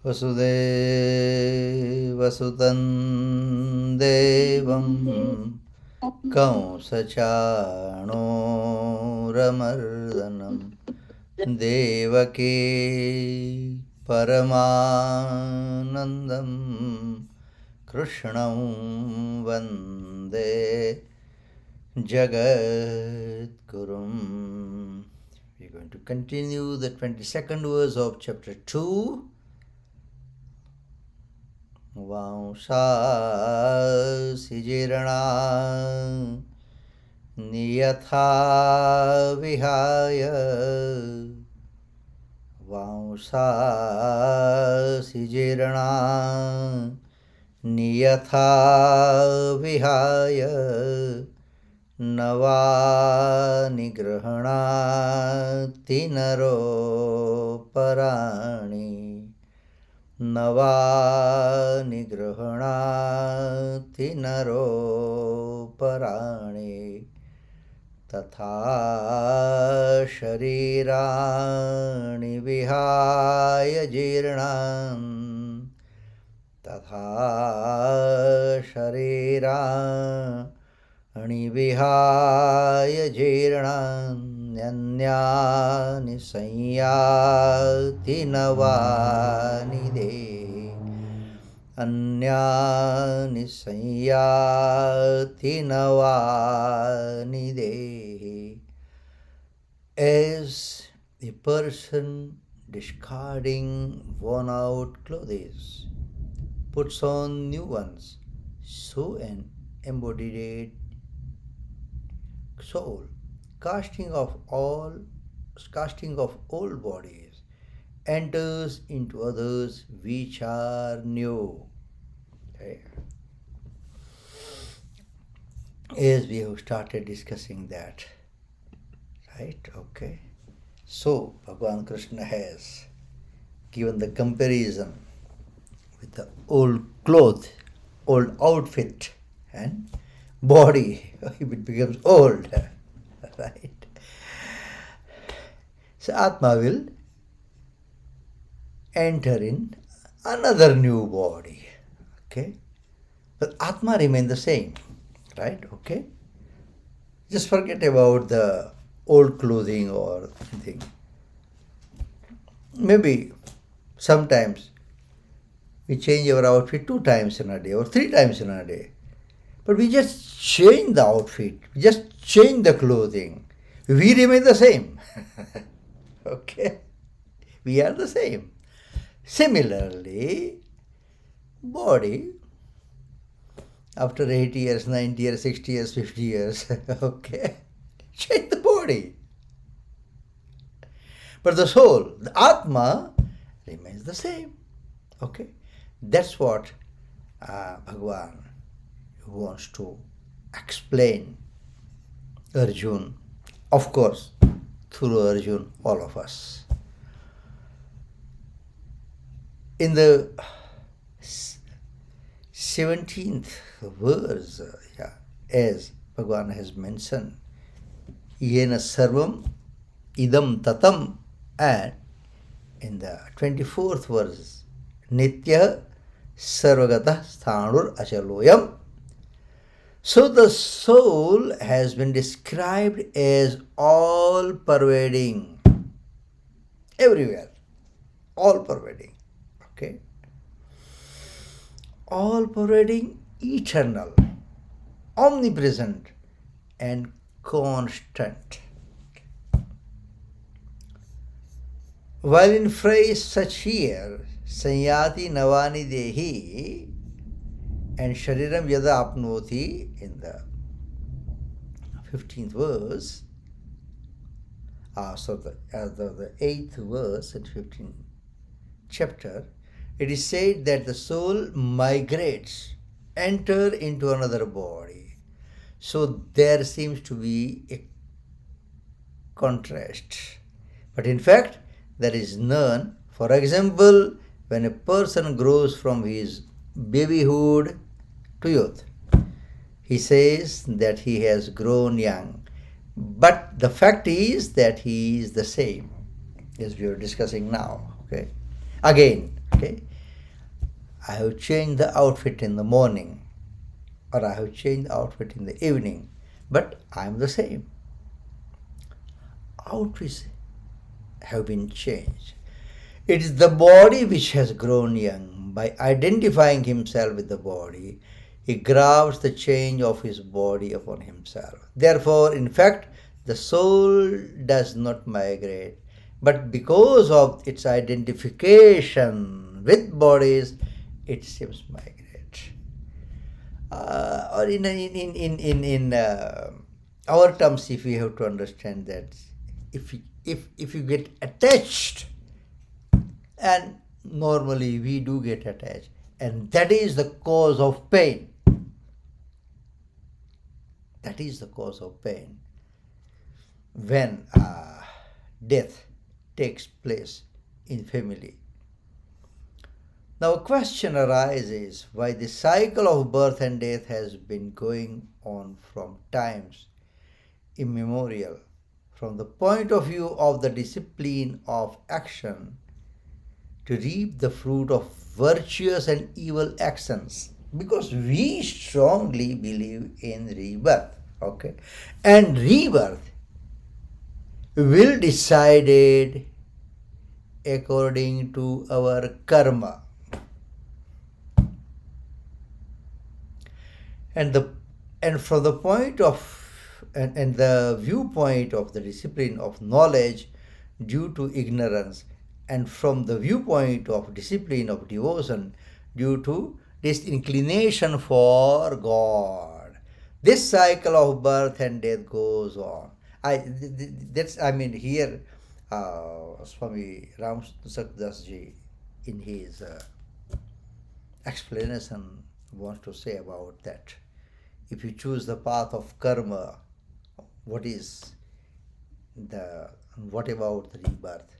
वसुदेवसुतं देवं कंसचाणूरमर्दनं देवकी परमानन्दं कृष्णं वन्दे जगद्गुरुम्. We're going to continue the 22nd verse of chapter 2. वांशासि जीर्णा नियथा विहाय वांशासि जीर्णा नियथा विहाय नवानि गृह्णाति नरोपराणि नवानि गृह्णाति नरोपराणि तथा शरीराणि विहाय जीर्णान् तथा शरीराणि विहाय जीर्णान्यन्यानि संयाति नवानि देहि अन्यानि संयाति नवानि देहि. As a person discarding worn out clothes puts on new ones, so an embodied soul, casting of old bodies, enters into others which are new. Okay. As we have started discussing that, right? Okay. So Bhagavan Krishna has given the comparison with the old cloth, old outfit, and body, if it becomes old, right? So Atma will enter in another new body, okay? But Atma remains the same, right? Okay? Just forget about the old clothing or anything. Maybe sometimes we change our outfit 2 times in a day or 3 times in a day. But we just change the outfit, we just change the clothing. We remain the same. Okay? We are the same. Similarly, body, after 80 years, 90 years, 60 years, 50 years, okay, change the body. But the soul, the Atma, remains the same. Okay? That's what Bhagavan wants to explain Arjun, of course, through Arjun, all of us. In the 17th verse, as Bhagavan has mentioned, Yena Sarvam Idam Tatam, and in the 24th verse, Nitya Sarvagata Sthanur Achaloyam. So the soul has been described as all-pervading, everywhere, all-pervading, okay? All-pervading, eternal, omnipresent, and constant. While in phrase such here, Sanyati Navani Dehi and Shariram Yada Apnoti, in the 15th verse, the 8th verse in 15th chapter, it is said that the soul migrates, enter into another body. So there seems to be a contrast. But in fact, there is none. For example, when a person grows from his babyhood to youth, he says that he has grown young. But the fact is that he is the same, as we are discussing now. Okay, again, okay, I have changed the outfit in the morning, or I have changed the outfit in the evening, but I am the same. Outfits have been changed. It is the body which has grown young. By identifying himself with the body, he grabs the change of his body upon himself. Therefore, in fact, the soul does not migrate, but because of its identification with bodies, it seems migrate. Or in our terms, if we have to understand that, if you get attached, and normally we do get attached, and that is the cause of pain. That is the cause of pain when death takes place in family. Now a question arises why the cycle of birth and death has been going on from times immemorial. From the point of view of the discipline of action, to reap the fruit of virtuous and evil actions, because we strongly believe in rebirth, okay, and rebirth will decided according to our karma, and from the point of and the viewpoint of the discipline of knowledge due to ignorance, and from the viewpoint of discipline of devotion due to this inclination for God. This cycle of birth and death goes on. Here Swami Ram Sakdas ji in his explanation wants to say about that. If you choose the path of karma, what about the rebirth?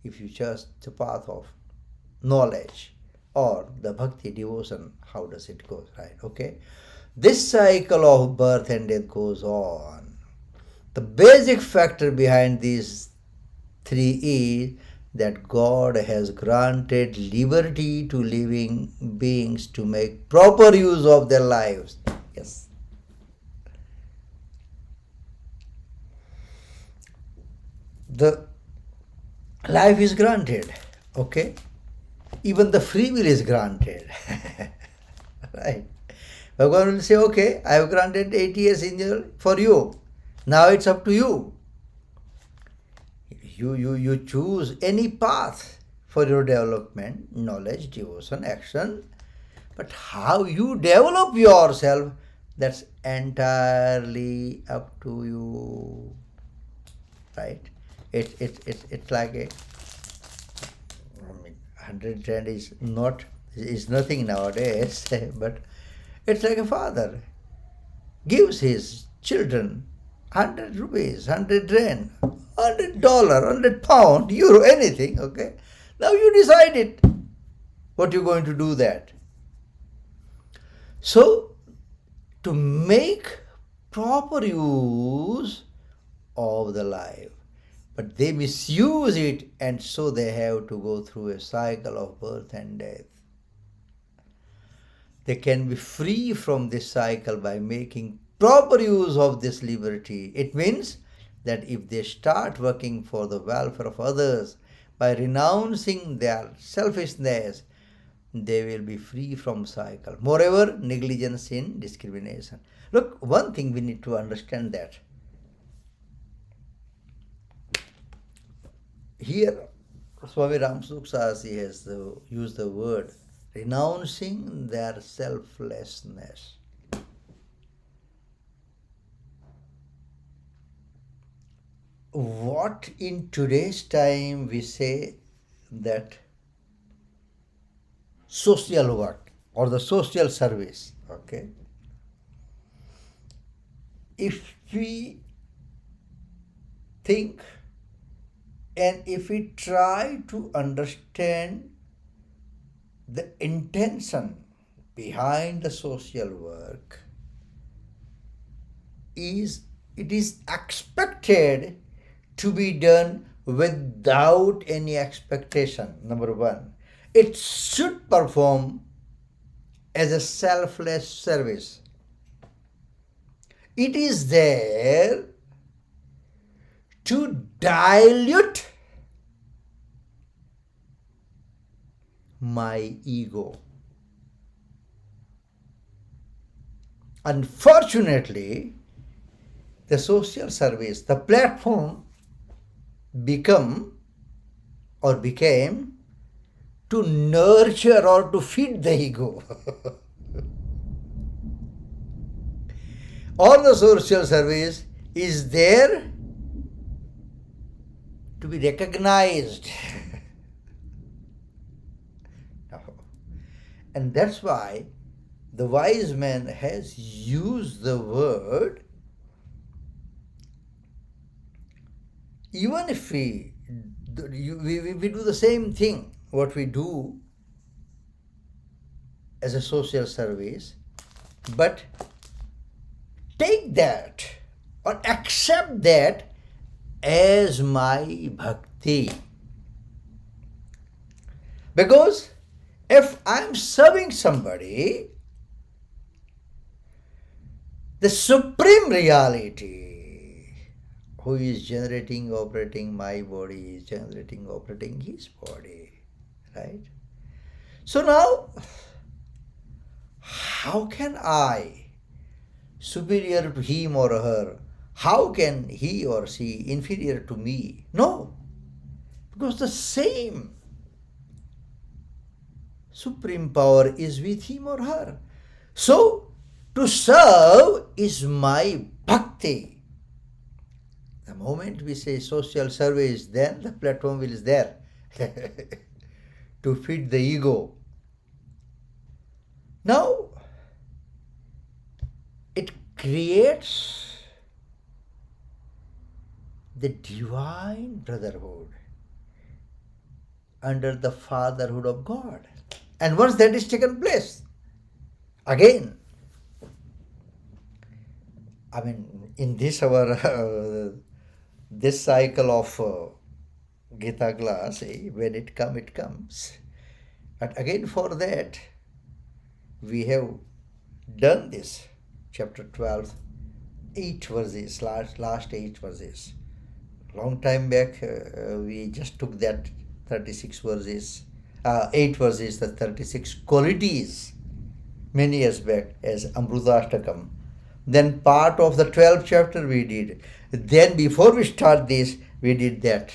If you choose the path of knowledge or the bhakti devotion, how does it go, right? Okay, this cycle of birth and death goes on. The basic factor behind these three is that God has granted liberty to living beings to make proper use of their lives. Yes. The life is granted, okay? Even the free will is granted. Right? Bhagavan will say, okay, I have granted 8 years for you. Now it's up to you. You choose any path for your development, knowledge, devotion, action. But how you develop yourself, that's entirely up to you. Right? It's like a 100 rand is nothing nowadays, but it's like a father gives his children 100 rupees, 100 rand, $100, £100, euro, anything, okay? Now you decide it, what you're going to do that. So, to make proper use of the life, but they misuse it, and so they have to go through a cycle of birth and death. They can be free from this cycle by making proper use of this liberty. It means that if they start working for the welfare of others by renouncing their selfishness, they will be free from cycle. Moreover, negligence in discrimination. Look, one thing we need to understand that. Here, Swami Ramsuksasi has used the word renouncing their selflessness. What in today's time we say that social work or the social service, okay? If we think and if we try to understand the intention behind the social work, it is expected to be done without any expectation. Number one, it should perform as a selfless service. It is there to dilute my ego. Unfortunately, the social service, the platform became to nurture or to feed the ego. Or the social service is there to be recognized. And that's why the wise man has used the word, even if we do the same thing, what we do as a social service, but take that or accept that as my bhakti. Because if I'm serving somebody, the supreme reality who is generating, operating my body, is generating, operating his body, right? So now, how can I, superior to him or her, how can he or she inferior to me? No, because the same supreme power is with him or her. So, to serve is my bhakti. The moment we say social service, then the platform is there to feed the ego. Now, it creates the divine brotherhood under the fatherhood of God. And once that is taken place, again, I mean, in this this cycle of Gita class, when it comes. But again, for that, we have done this, chapter 12, 8 verses, last 8 verses. Long time back, we just took that 36 verses, 8 verses, the 36 qualities, many years back as Amrutastakam. Then part of the 12th chapter we did. Then before we start this, we did that,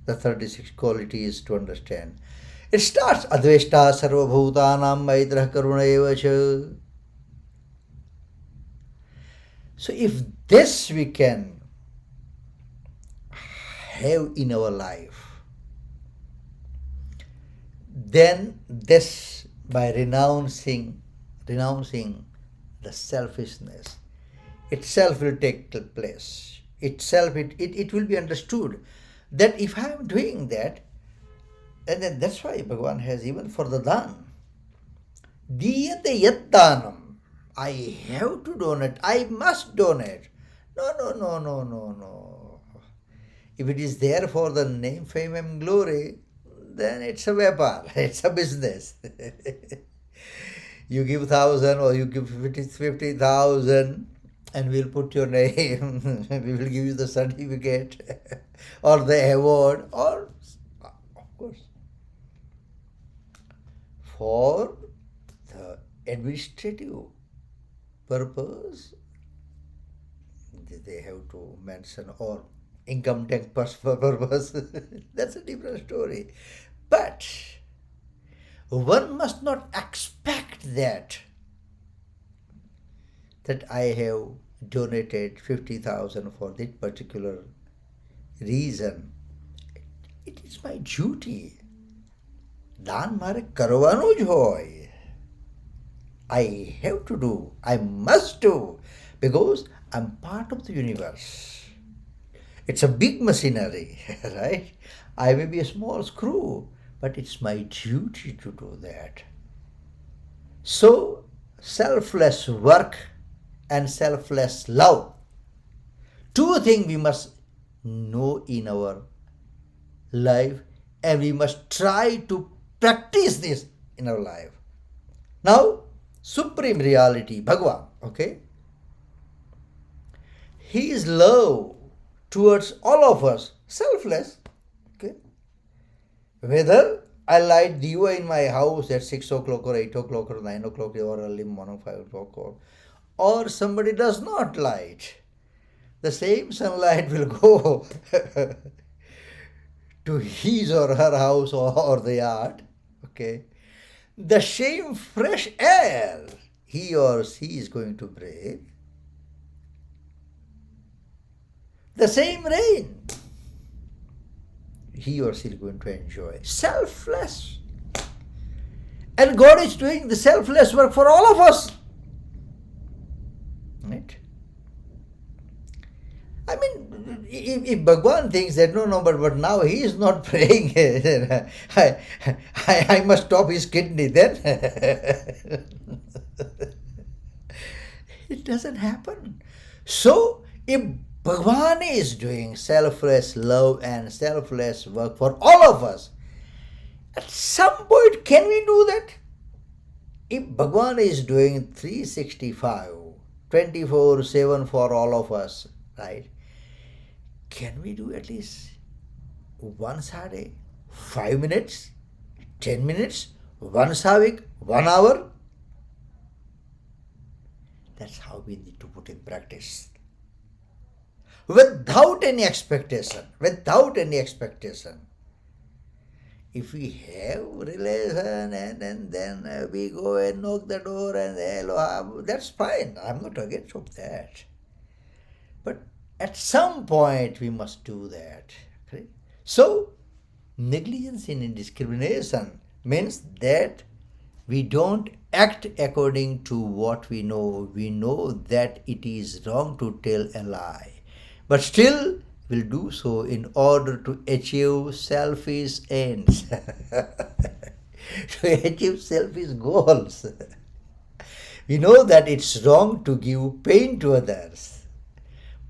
the 36 qualities to understand. It starts, Adveshta Sarvabhutanam Maitrah Karuna Evacha. So if this we can have in our life, then this, by renouncing the selfishness, itself will take place. Itself, it will be understood that if I am doing that, and then that's why Bhagavan has, even for the dan, diyate yat danam, I have to donate, I must donate. No. If it is there for the name, fame and glory, then it's a vapor, it's a business. You give 1,000 or you give 50,000 and we'll put your name, we will give you the certificate or the award, or of course for the administrative purpose they have to mention, or income tax purpose. That's a different story. But one must not expect that I have donated 50,000 for this particular reason. It is my duty. દાન મારે કરવાનું જ હોય. I have to do, I must do, because I'm part of the universe. It's a big machinery, right? I may be a small screw, but it's my duty to do that. So, selfless work and selfless love, two things we must know in our life, and we must try to practice this in our life. Now, supreme reality, Bhagwan, okay? He is love towards all of us, selfless, okay? Whether I light diva in my house at 6 o'clock or 8 o'clock or 9 o'clock or early morning 5 o'clock or somebody does not light, the same sunlight will go to his or her house or the yard, okay? The same fresh air he or she is going to breathe, the same rain he or she is going to enjoy. Selfless. And God is doing the selfless work for all of us. Right? I mean, if Bhagwan thinks that no, but now he is not praying, I must stop his kidney, then it doesn't happen. So, if Bhagwan is doing selfless love and selfless work for all of us, at some point can we do that? If Bhagwan is doing 365, 24/7 for all of us, right? Can we do at least once a day, 5 minutes, 10 minutes, once a week, 1 hour? That's how we need to put in practice. Without any expectation. If we have relation and then we go and knock the door and hello, that's fine. I'm not against of that. But at some point we must do that. Okay? So, negligence in indiscrimination means that we don't act according to what we know. We know that it is wrong to tell a lie, but still will do so in order to achieve selfish ends, to achieve selfish goals. We know that it's wrong to give pain to others,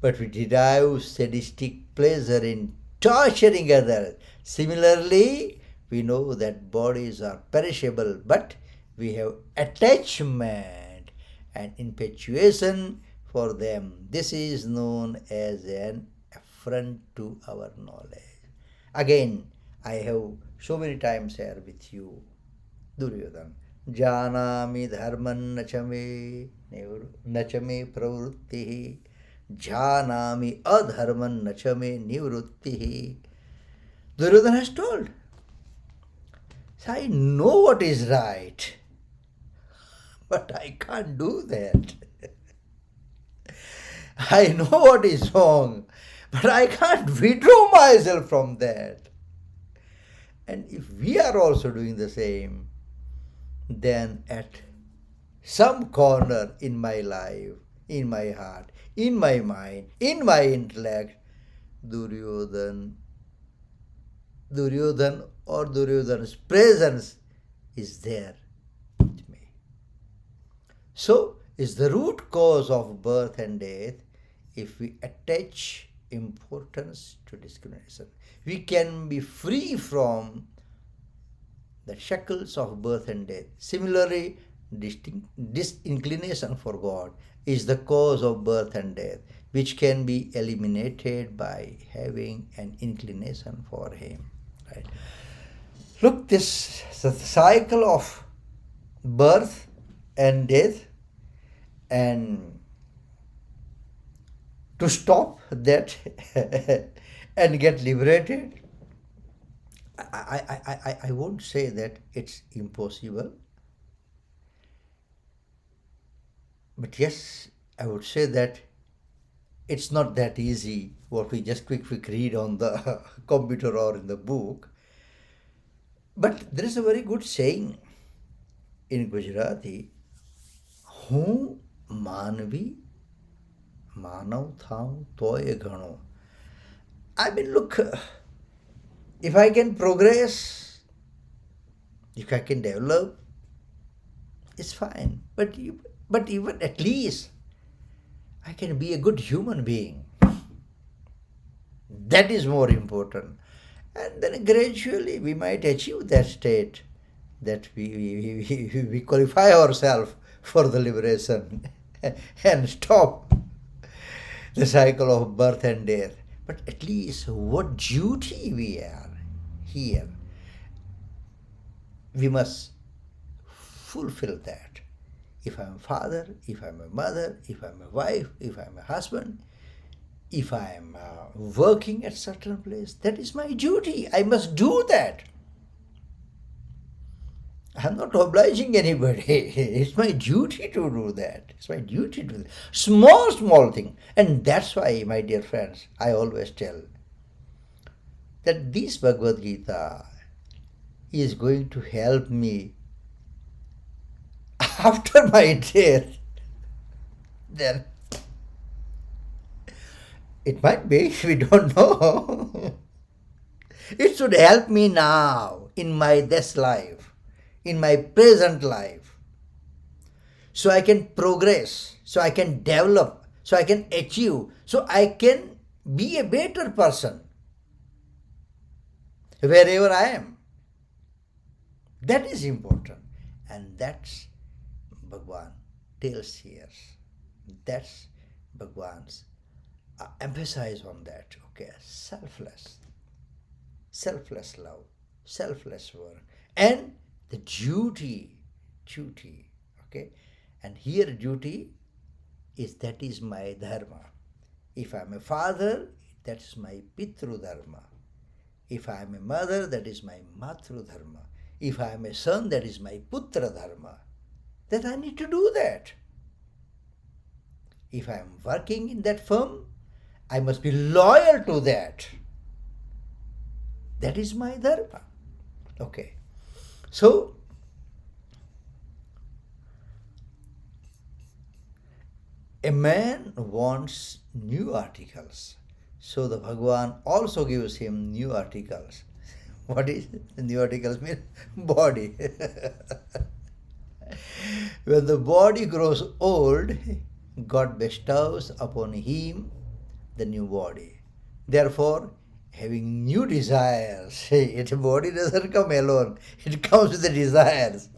but we derive sadistic pleasure in torturing others. Similarly, we know that bodies are perishable, but we have attachment and infatuation for them. This is known as an affront to our knowledge. Again, I have so many times shared with you, Duryodhana. Janami dharman nachame pravrutti, janami adharman nachame nivrutti. Duryodhana has told, I know what is right, but I can't do that. I know what is wrong, but I can't withdraw myself from that. And if we are also doing the same, then at some corner in my life, in my heart, in my mind, in my intellect, Duryodhana or Duryodhana's presence is there with me. So, is the root cause of birth and death if we attach importance to discrimination. We can be free from the shackles of birth and death. Similarly, disinclination for God is the cause of birth and death, which can be eliminated by having an inclination for Him. Right? Look, this the cycle of birth and death, and to stop that and get liberated, I won't say that it's impossible, but yes, I would say that it's not that easy what we just quick read on the computer or in the book. But there is a very good saying in Gujarati, "Hun manvi manav thau toye gano." I mean, look, if I can progress, if I can develop, it's fine. But even at least I can be a good human being. That is more important. And then gradually we might achieve that state that we qualify ourselves for the liberation and stop the cycle of birth and death. But at least what duty we are here, we must fulfill that. If I'm a father, if I'm a mother, if I'm a wife, if I'm a husband, if I'm working at certain place, that is my duty. I must do that. I'm not obliging anybody. It's my duty to do that. It's my duty to do that. Small thing. And that's why, my dear friends, I always tell that this Bhagavad Gita is going to help me after my death. Then it might be, we don't know. It should help me now in my this life, in my present life, so I can progress, so I can develop, so I can achieve, so I can be a better person wherever I am. That is important. And that's Bhagwan tells here. That's Bhagwan's emphasis on that. Okay, selfless love, selfless work, and the duty. Okay, and here duty is, that is my dharma. If I'm a father, that is my pitru dharma. If I'm a mother, that is my matru dharma. If I'm a son, that is my putra dharma. That I need to do that. If I'm working in that firm, I must be loyal to that. That is my dharma. Okay. So, a man wants new articles. So the Bhagwan also gives him new articles. What is new articles mean? Body. When the body grows old, God bestows upon him the new body. Therefore, having new desires, its body doesn't come alone, it comes with the desires.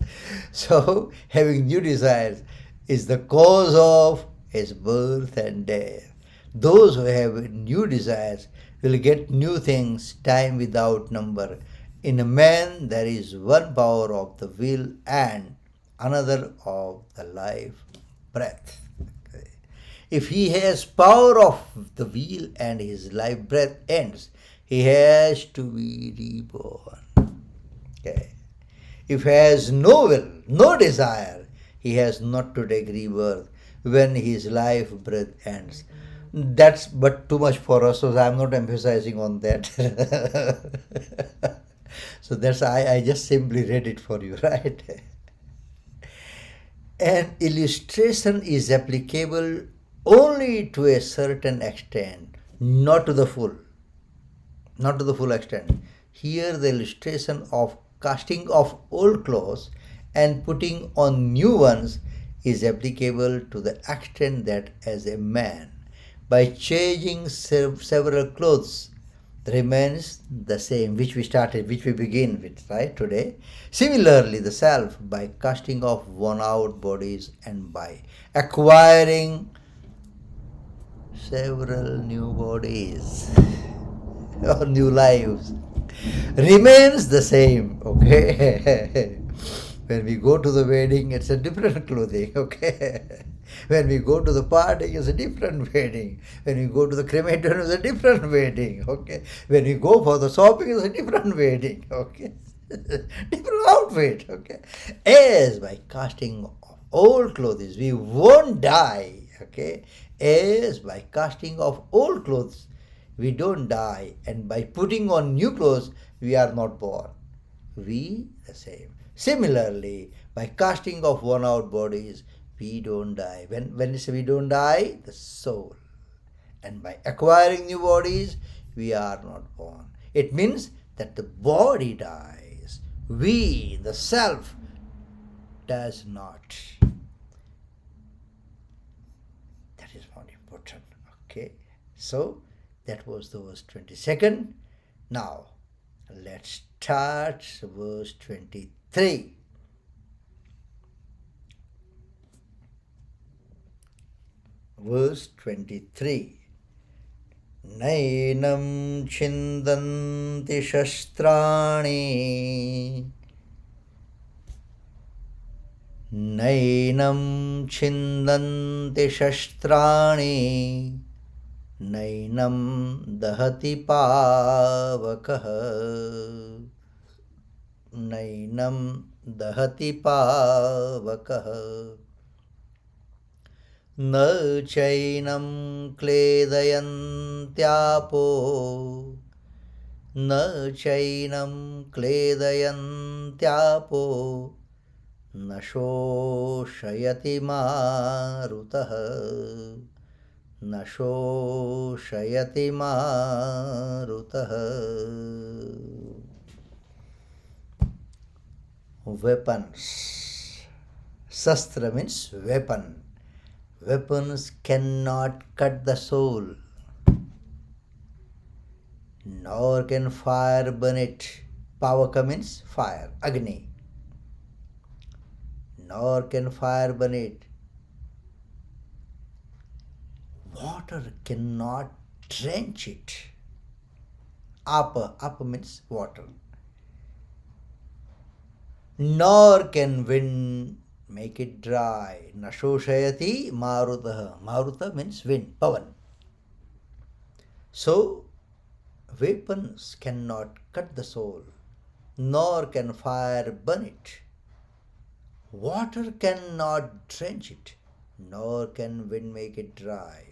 So, having new desires is the cause of his birth and death. Those who have new desires will get new things, time without number. In a man, there is one power of the will and another of the life breath. Okay. If he has power of the will and his life breath ends, he has to be reborn. Okay. If he has no will, no desire, he has not to take rebirth when his life breath ends. That's but too much for us, so I'm not emphasizing on that. So that's I just simply read it for you, right? An illustration is applicable only to a certain extent, not to the full. Not to the full extent. Here the illustration of casting off old clothes and putting on new ones is applicable to the extent that as a man, by changing several clothes, remains the same, which we begin with, right, today. Similarly, the self, by casting off worn-out bodies and by acquiring several new bodies or new lives, remains the same, okay? When we go to the wedding, it's a different clothing, okay? When we go to the party, it's a different wedding. When we go to the crematorium, it's a different wedding, okay? When we go for the shopping, it's a different wedding, okay? Different outfit, okay? As by casting off old clothes, we won't die, okay? As by casting off old clothes, we don't die. And by putting on new clothes, we are not born. We the same. Similarly, by casting off worn-out bodies, we don't die. When we say we don't die, the soul. And by acquiring new bodies, we are not born. It means that the body dies. We, the self, does not. That is more important. Okay. So, that was the verse 22nd. Now, let's start verse 23. verse 23. Nainam chindanti shastrani Nainam chindanti shastrani Nainam dahati pavakah Nainam dahati pavakah न चैनं क्लेदयन्त्यापो न चैनं क्लेदयन्त्यापो न शोषयति मारुतः न शोषयति मारुतः. Weapons. Sastra means weapon. Weapons cannot cut the soul, nor can fire burn it. Pavaka means fire, Agni. Nor can fire burn it. Water cannot drench it. Apa means water. Nor can wind make it dry. Nashoshayati marutah. Maruta means wind, pavan. So, weapons cannot cut the soul, nor can fire burn it. Water cannot drench it, nor can wind make it dry.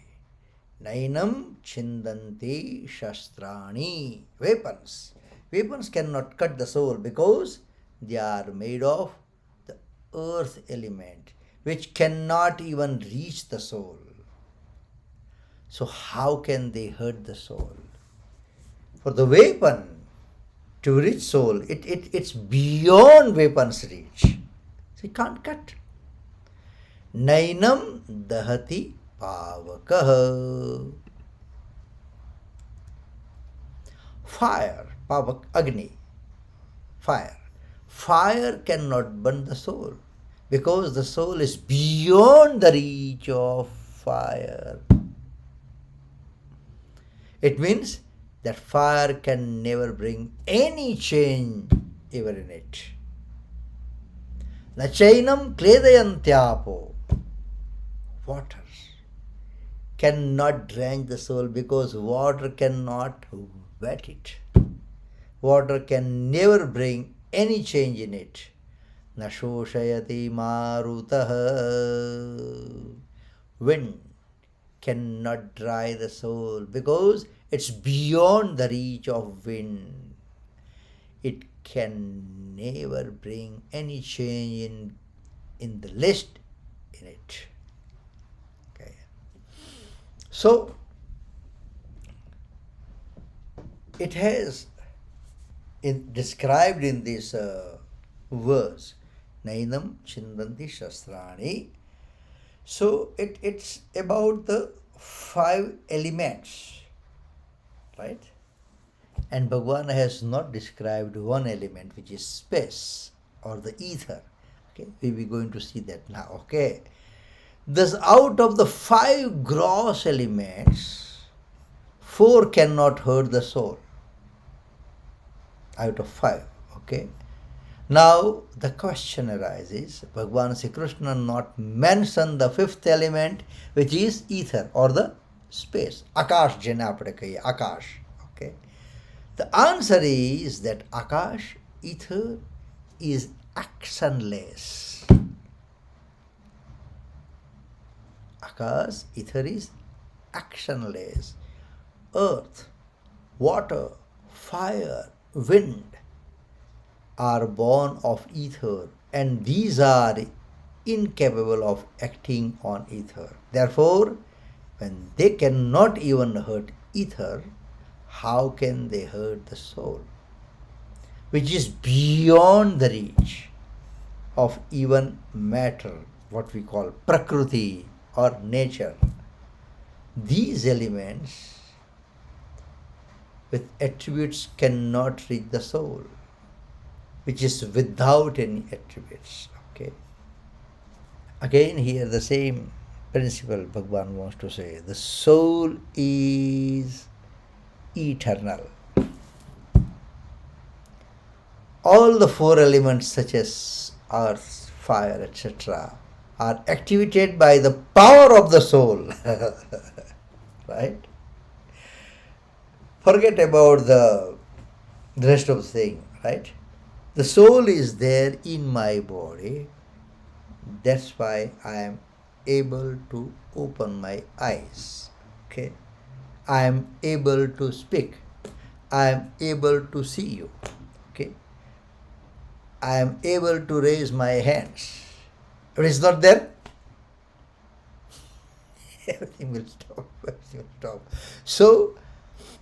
Nainam chindanti shastrani. Weapons. Weapons cannot cut the soul because they are made of the earth element, which cannot even reach the soul. So how can they hurt the soul? For the weapon to reach soul, it's beyond weapon's reach. So it can't cut. Nainam dahati pavakah. Fire, pavak, agni, fire. Fire cannot burn the soul because the soul is beyond the reach of fire. It means that fire can never bring any change ever in it. Nachainam kledayantyapo. Water cannot drench the soul because water cannot wet it. Water can never bring any change in it. Nashoshayati marutah. Wind cannot dry the soul because it's beyond the reach of wind. It can never bring any change in the least in it. Okay. So it has described in this verse, Nainam Chindanti Shastrani. So it's about the 5 elements, right? And Bhagavan has not described one element, which is space or the ether. Okay, we will be going to see that now. Okay, thus out of the 5 gross elements, 4 cannot hurt the soul. Out of 5. Okay. Now the question arises, Bhagavan Sri Krishna not mention the 5th element, which is ether or the space. Akash jena apne kahiye, Akash. Okay. The answer is that Akash, ether, is actionless. Akash, ether is actionless. Earth, water, fire, wind are born of ether, and these are incapable of acting on ether. Therefore, when they cannot even hurt ether, how can they hurt the soul, which is beyond the reach of even matter, what we call prakriti or nature? These elements with attributes cannot reach the soul, which is without any attributes. Okay. Again here the same principle Bhagavan wants to say. The soul is eternal. All the four elements such as earth, fire, etc. are activated by the power of the soul. Right? Forget about the rest of the thing, right? The soul is there in my body. That's why I am able to open my eyes. Okay? I am able to speak. I am able to see you. Okay? I am able to raise my hands. If it is not there, everything will stop. Everything will stop. So,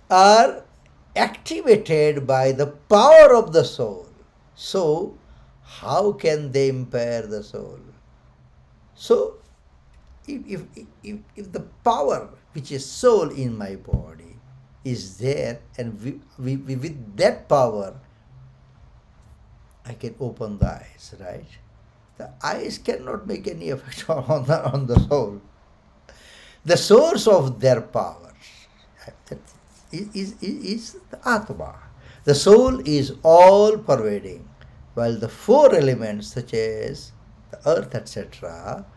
are activated by the power of the soul. So, how can they impair the soul? So, if the power which is soul in my body is there, and with that power I can open the eyes, right? The eyes cannot make any effect on the soul. The source of their power is the Atma. The soul is all pervading, while the four elements such as the earth, etc.,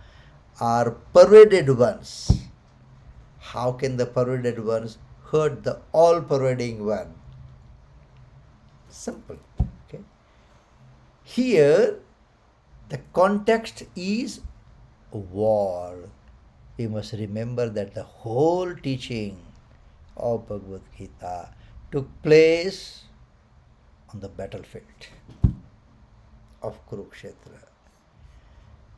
are pervaded ones. How can the pervaded ones hurt the all pervading one? Simple. Okay. Here, the context is war. We must remember that the whole teaching of Bhagavad Gita took place on the battlefield of Kurukshetra.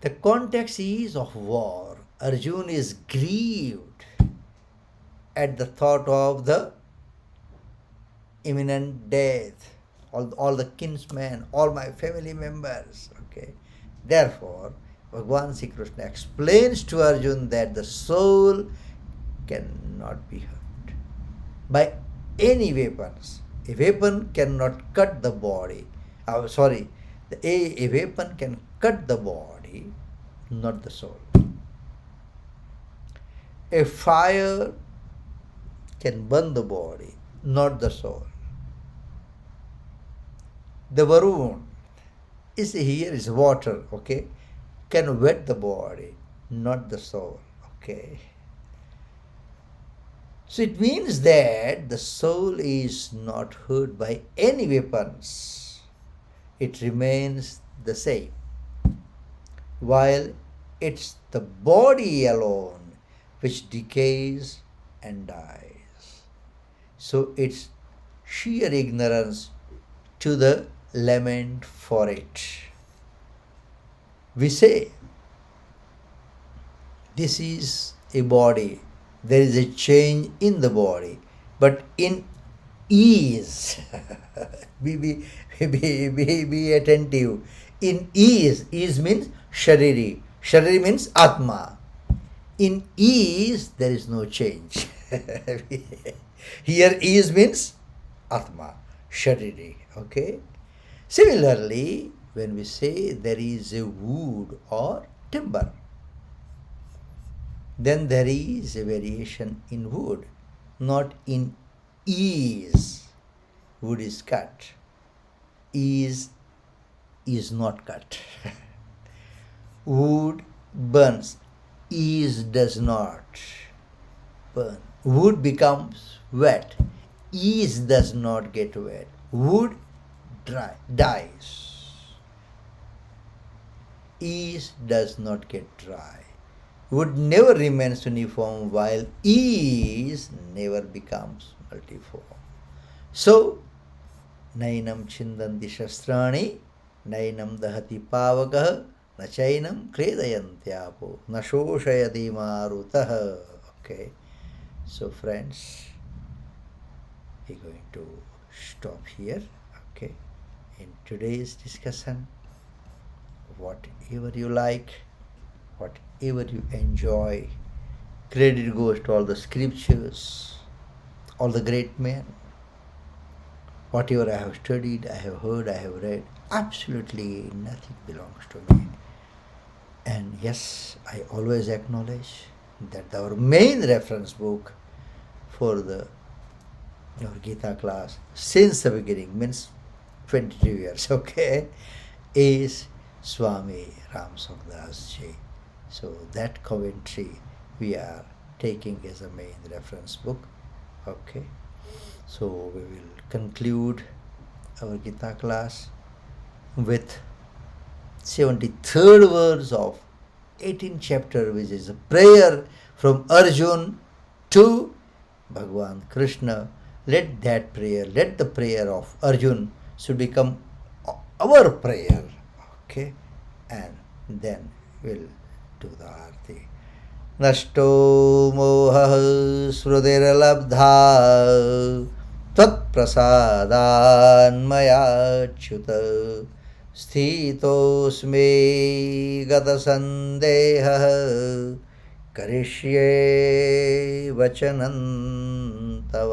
The context is of war. Arjuna is grieved at the thought of the imminent death. All the kinsmen, all my family members. Okay. Therefore, Bhagavan Sri Krishna explains to Arjuna that the soul cannot be hurt by any weapons. A weapon cannot cut the body. A weapon can cut the body, not the soul. A fire can burn the body, not the soul. The Varun is water, okay, can wet the body, not the soul, okay. So it means that the soul is not hurt by any weapons. It remains the same. While it's the body alone which decays and dies. So it's sheer ignorance to the lament for it. We say, this is a body, there is a change in the body, but in ease, be attentive. In ease means shariri. Shariri means atma. In ease, there is no change. Here, ease means atma, shariri. Okay. Similarly, when we say there is a wood or timber, then there is a variation in wood, not in ease. Wood is cut. Ease is not cut. Wood burns. Ease does not burn. Wood becomes wet. Ease does not get wet. Wood dies. Ease does not get dry. Wood never remains uniform, while ease never becomes multiform. So, nainam chindanti shastrani, nainam dahati pavakah, na chainam kredayantyapo, na shoshayati marutah. Okay. So, friends, we're going to stop here. Okay. In today's discussion, whatever you like, whatever you enjoy, credit goes to all the scriptures, all the great men. Whatever I have studied, I have heard, I have read, absolutely nothing belongs to me. And yes, I always acknowledge that our main reference book for our Geeta class since the beginning, means 22 years, okay, is Swami Ram Sukdas Ji. So that commentary we are taking as a main reference book, okay. So we will conclude our Gita class with 73rd verse of 18th chapter, which is a prayer from Arjun to Bhagwan Krishna. Let that prayer, let the prayer of Arjun should become our prayer, okay, and then we'll do the arti. नष्टो मोहः स्मृतिर्लब्धा त्वत्प्रसादान्मयाच्युत स्थितोऽस्मि गतसन्देहः करिष्ये वचनं तव